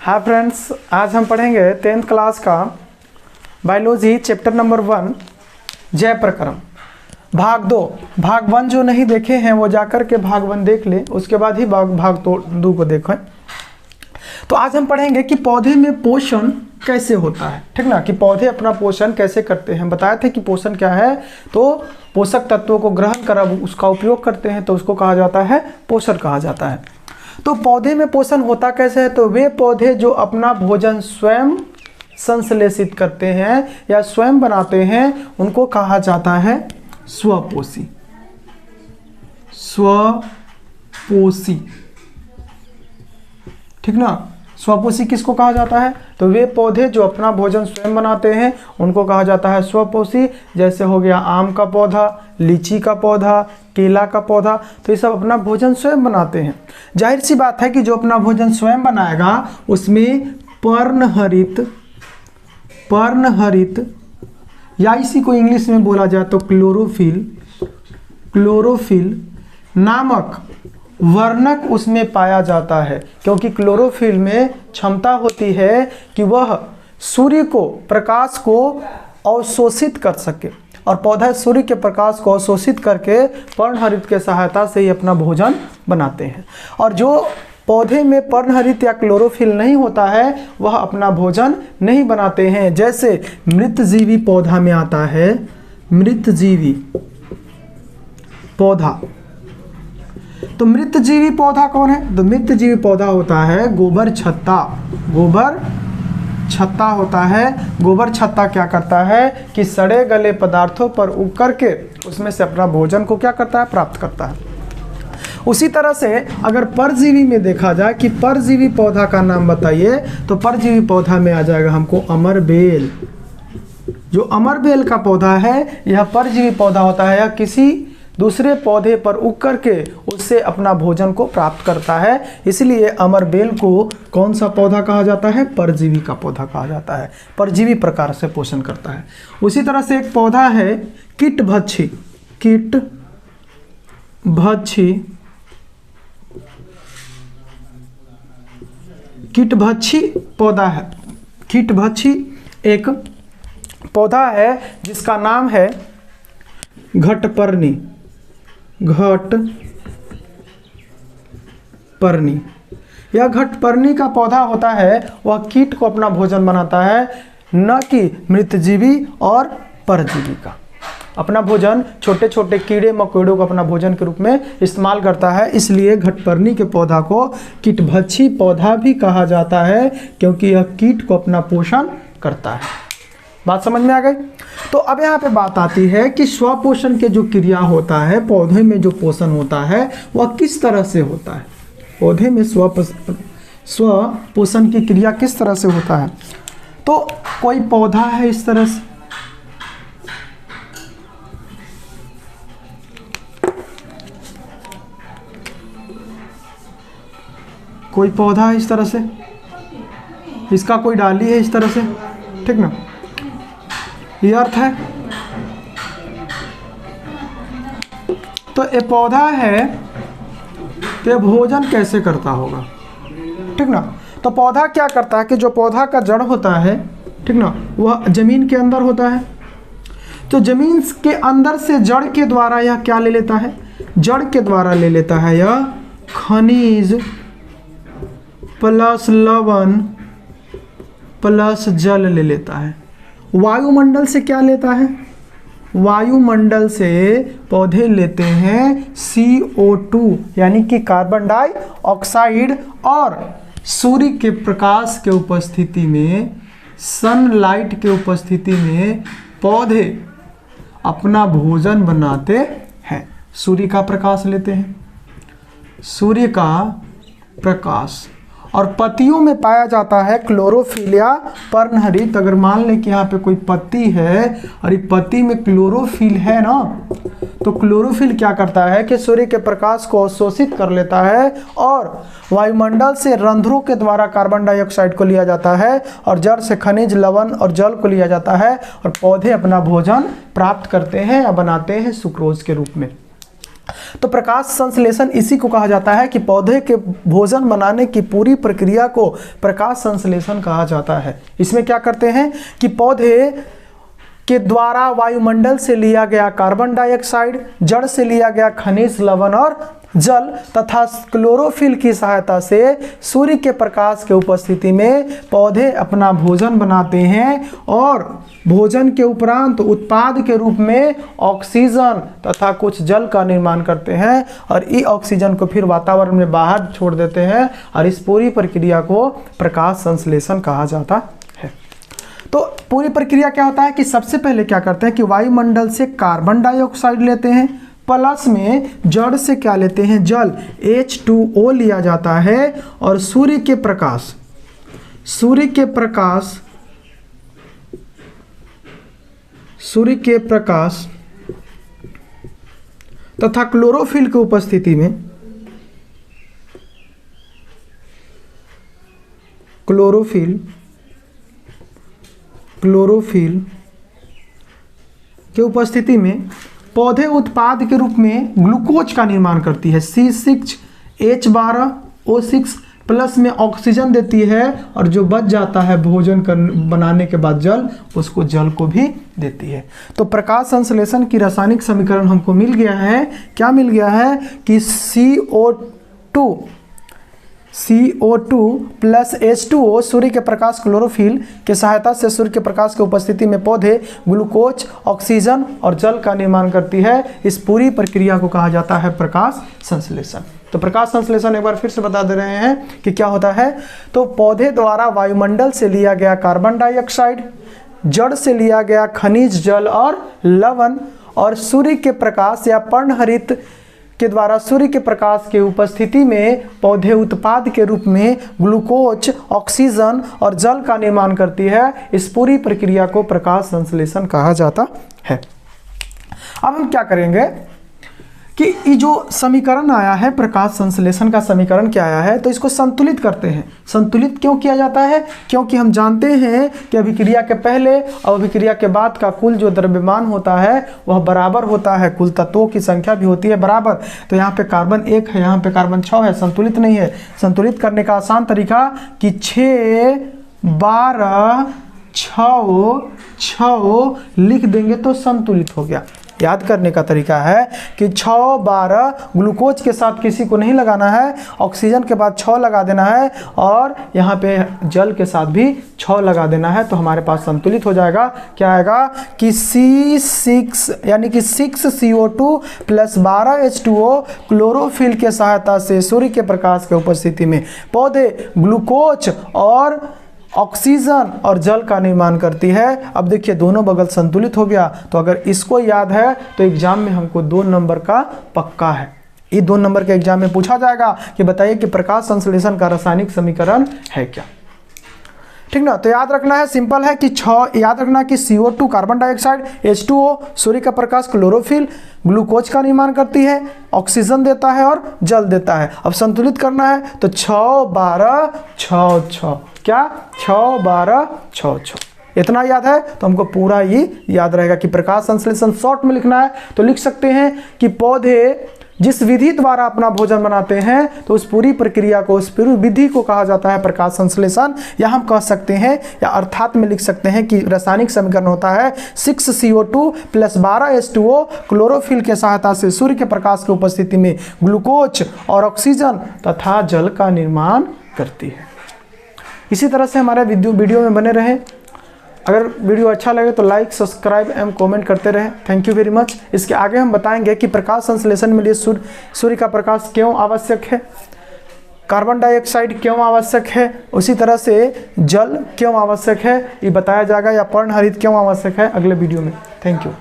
Hi friends, आज हम पढ़ेंगे 10th क्लास का बायोलॉजी चैप्टर नंबर 1 जैव प्रक्रम भाग 2। भाग 1 जो नहीं देखे हैं वो जाकर के भाग 1 देख ले, उसके बाद ही भाग 2 को देखें। तो आज हम पढ़ेंगे कि पौधे में पोषण कैसे होता है, ठीक ना, कि पौधे अपना पोषण कैसे करते हैं। बताए थे कि पोषण क्या है, तो पोषक तत्वों को ग्रहण कर उसका उपयोग करते हैं तो उसको कहा जाता है पोषण कहा जाता है। तो पौधे में पोषण होता कैसे है, तो वे पौधे जो अपना भोजन स्वयं संश्लेषित करते हैं या स्वयं बनाते हैं उनको कहा जाता है स्वपोषी। स्वपोषी, ठीक ना। स्वपोषी किसको कहा जाता है, तो वे पौधे जो अपना भोजन स्वयं बनाते हैं उनको कहा जाता है स्वपोषी। जैसे हो गया आम का पौधा, लीची का पौधा, केला का पौधा, तो ये सब अपना भोजन स्वयं बनाते हैं। जाहिर सी बात है कि जो अपना भोजन स्वयं बनाएगा उसमें पर्णहरित या इसी को इंग्लिश में बोला जाए तो क्लोरोफिल नामक वर्णक उसमें पाया जाता है, क्योंकि क्लोरोफिल में क्षमता होती है कि वह सूर्य को प्रकाश को अवशोषित कर सके, और पौधा सूर्य के प्रकाश को अवशोषित करके पर्णहरित के सहायता से ही अपना भोजन बनाते हैं। और जो पौधे में पर्णहरित या क्लोरोफिल नहीं होता है वह अपना भोजन नहीं बनाते हैं। जैसे मृतजीवी पौधा में आता है मृतजीवी पौधा। तो मृतजीवी पौधा कौन है, तो मृतजीवी पौधा होता है गोबर छत्ता होता है। गोबर छत्ता क्या करता है कि सड़े गले पदार्थों पर उग करके उसमें से अपना भोजन को क्या करता है, प्राप्त करता है। उसी तरह से अगर परजीवी में देखा जाए कि परजीवी पौधा का नाम बताइए, तो परजीवी पौधा में आ जाएगा हमको अमरबेल। जो अमरबेल का पौधा है यह परजीवी पौधा होता है, या किसी दूसरे पौधे पर उग करके उससे अपना भोजन को प्राप्त करता है। इसलिए अमरबेल को कौन सा पौधा कहा जाता है, परजीवी का पौधा कहा जाता है, परजीवी प्रकार से पोषण करता है। उसी तरह से एक पौधा है कीटभक्षी पौधा है। कीटभक्षी एक पौधा है जिसका नाम है घटपर्णी। यह घटपर्णी का पौधा होता है, वह कीट को अपना भोजन बनाता है, न कि मृतजीवी और परजीवी का। अपना भोजन छोटे छोटे कीड़े मकोड़ों को अपना भोजन के रूप में इस्तेमाल करता है। इसलिए घटपर्णी के पौधा को कीटभक्षी पौधा भी कहा जाता है, क्योंकि यह कीट को अपना पोषण करता है। बात समझ में आ गई। तो अब यहाँ पे बात आती है कि स्वपोषण के जो क्रिया होता है, पौधे में जो पोषण होता है वह किस तरह से होता है। पौधे में स्वपोषण की क्रिया किस तरह से होता है, तो कोई पौधा है इस तरह से, कोई पौधा है इस तरह से, इसका कोई डाली है इस तरह से, ठीक ना, ये अर्थ है। तो ये पौधा है तो ये भोजन कैसे करता होगा, ठीक ना। तो पौधा क्या करता है कि जो पौधा का जड़ होता है, ठीक ना, वह जमीन के अंदर होता है। तो जमीन के अंदर से जड़ के द्वारा यह क्या ले लेता है, जड़ के द्वारा ले लेता है यह खनिज प्लस लवण प्लस जल ले लेता है। वायुमंडल से क्या लेता है, वायुमंडल से पौधे लेते हैं CO2 यानी कि कार्बन डाइऑक्साइड, और सूर्य के प्रकाश के उपस्थिति में, सनलाइट के उपस्थिति में पौधे अपना भोजन बनाते हैं। सूर्य का प्रकाश लेते हैं, सूर्य का प्रकाश, और पत्तियों में पाया जाता है क्लोरोफिल या पर्णहरित। अगर मान लें कि यहाँ पे कोई पत्ती है और ये पत्ती में क्लोरोफिल है ना, तो क्लोरोफिल क्या करता है कि सूर्य के प्रकाश को अवशोषित कर लेता है और वायुमंडल से रंध्रों के द्वारा कार्बन डाइऑक्साइड को लिया जाता है और जड़ से खनिज लवण और जल को लिया जाता है और पौधे अपना भोजन प्राप्त करते हैं या बनाते हैं सुक्रोज के रूप में। तो प्रकाश संश्लेषण इसी को कहा जाता है कि पौधे के भोजन बनाने की पूरी प्रक्रिया को प्रकाश संश्लेषण कहा जाता है। इसमें क्या करते हैं कि पौधे के द्वारा वायुमंडल से लिया गया कार्बन डाइऑक्साइड, जड़ से लिया गया खनिज लवण और जल तथा क्लोरोफिल की सहायता से सूर्य के प्रकाश के उपस्थिति में पौधे अपना भोजन बनाते हैं और भोजन के उपरांत उत्पाद के रूप में ऑक्सीजन तथा कुछ जल का निर्माण करते हैं और ये ऑक्सीजन को फिर वातावरण में बाहर छोड़ देते हैं और इस पूरी प्रक्रिया को प्रकाश संश्लेषण कहा जाता है। तो पूरी प्रक्रिया क्या होता है कि सबसे पहले क्या करते हैं कि वायुमंडल से कार्बन डाइऑक्साइड लेते हैं, प्लस में जड़ से क्या लेते हैं, जल H2O लिया जाता है और सूर्य के प्रकाश तथा क्लोरोफिल की उपस्थिति में क्लोरोफिल के उपस्थिति में पौधे उत्पाद के रूप में ग्लूकोज का निर्माण करती है। C6H12O6 प्लस में ऑक्सीजन देती है और जो बच जाता है भोजन बनाने के बाद जल, उसको जल को भी देती है। तो प्रकाश संश्लेषण की रासायनिक समीकरण हमको मिल गया है। क्या मिल गया है कि CO2 प्लस H2O सूर्य के प्रकाश क्लोरोफिल के सहायता से सूर्य के प्रकाश की उपस्थिति में पौधे ग्लूकोज, ऑक्सीजन और जल का निर्माण करती है। इस पूरी प्रक्रिया को कहा जाता है प्रकाश संश्लेषण। तो प्रकाश संश्लेषण एक बार फिर से बता दे रहे हैं कि क्या होता है। तो पौधे द्वारा वायुमंडल से लिया गया कार्बन डाइऑक्साइड, जड़ से लिया गया खनिज जल और लवण और सूर्य के प्रकाश या पर्णहरित के द्वारा सूर्य के प्रकाश के उपस्थिति में पौधे उत्पाद के रूप में ग्लूकोज, ऑक्सीजन और जल का निर्माण करती है। इस पूरी प्रक्रिया को प्रकाश संश्लेषण कहा जाता है। अब हम क्या करेंगे कि ये जो समीकरण आया है प्रकाश संश्लेषण का समीकरण क्या आया है, तो इसको संतुलित करते हैं। संतुलित क्यों किया जाता है? क्योंकि हम जानते हैं कि अभिक्रिया के पहले और अभिक्रिया के बाद का कुल जो द्रव्यमान होता है वह बराबर होता है, कुल तत्वों की संख्या भी होती है बराबर। तो यहाँ पे कार्बन 1 है, यहाँ पे कार्बन 6 है, संतुलित नहीं है। संतुलित करने का आसान तरीका कि 6 12 6 लिख देंगे तो संतुलित हो गया। याद करने का तरीका है कि 6 12 ग्लूकोज के साथ किसी को नहीं लगाना है, ऑक्सीजन के बाद 6 लगा देना है और यहाँ पे जल के साथ भी 6 लगा देना है, तो हमारे पास संतुलित हो जाएगा। क्या आएगा कि C6 यानी कि 6 CO2 प्लस 12 H2O क्लोरोफिल के सहायता से सूर्य के प्रकाश के उपस्थिति में पौधे ग्लूकोज और ऑक्सीजन और जल का निर्माण करती है। अब देखिए दोनों बगल संतुलित हो गया। तो अगर इसको याद है तो एग्जाम में हमको 2 नंबर का पक्का है। ये 2 नंबर के एग्जाम में पूछा जाएगा कि बताइए कि प्रकाश संश्लेषण का रासायनिक समीकरण है क्या। ठीक ना, तो याद रखना है, सिंपल है कि याद रखना कि CO2 कार्बन डाइऑक्साइड, H2O सूर्य का प्रकाश क्लोरोफिल ग्लूकोज का निर्माण करती है, ऑक्सीजन देता है और जल देता है। अब संतुलित करना है तो 6 12 6 क्या 6 12 6 इतना याद है तो हमको पूरा ये याद रहेगा कि प्रकाश संश्लेषण शॉर्ट में लिखना है तो लिख सकते हैं कि पौधे जिस विधि द्वारा अपना भोजन बनाते हैं तो उस पूरी प्रक्रिया को, उस पूरी विधि को कहा जाता है प्रकाश संश्लेषण। या हम कह सकते हैं या अर्थात में लिख सकते हैं कि रासायनिक समीकरण होता है 6 CO2 प्लस 12 H2O क्लोरोफिल के सहायता से सूर्य के प्रकाश की उपस्थिति में ग्लूकोज और ऑक्सीजन तथा जल का निर्माण करती है। इसी तरह से हमारे वीडियो में बने रहें। अगर वीडियो अच्छा लगे तो लाइक, सब्सक्राइब एवं कमेंट करते रहें। Thank you very much. इसके आगे हम बताएंगे कि प्रकाश संश्लेषण में लिए सूर्य का प्रकाश क्यों आवश्यक है, कार्बन डाइऑक्साइड क्यों आवश्यक है, उसी तरह से जल क्यों आवश्यक है ये बताया जाएगा, या पर्णहरित क्यों आवश्यक है अगले वीडियो में। Thank you.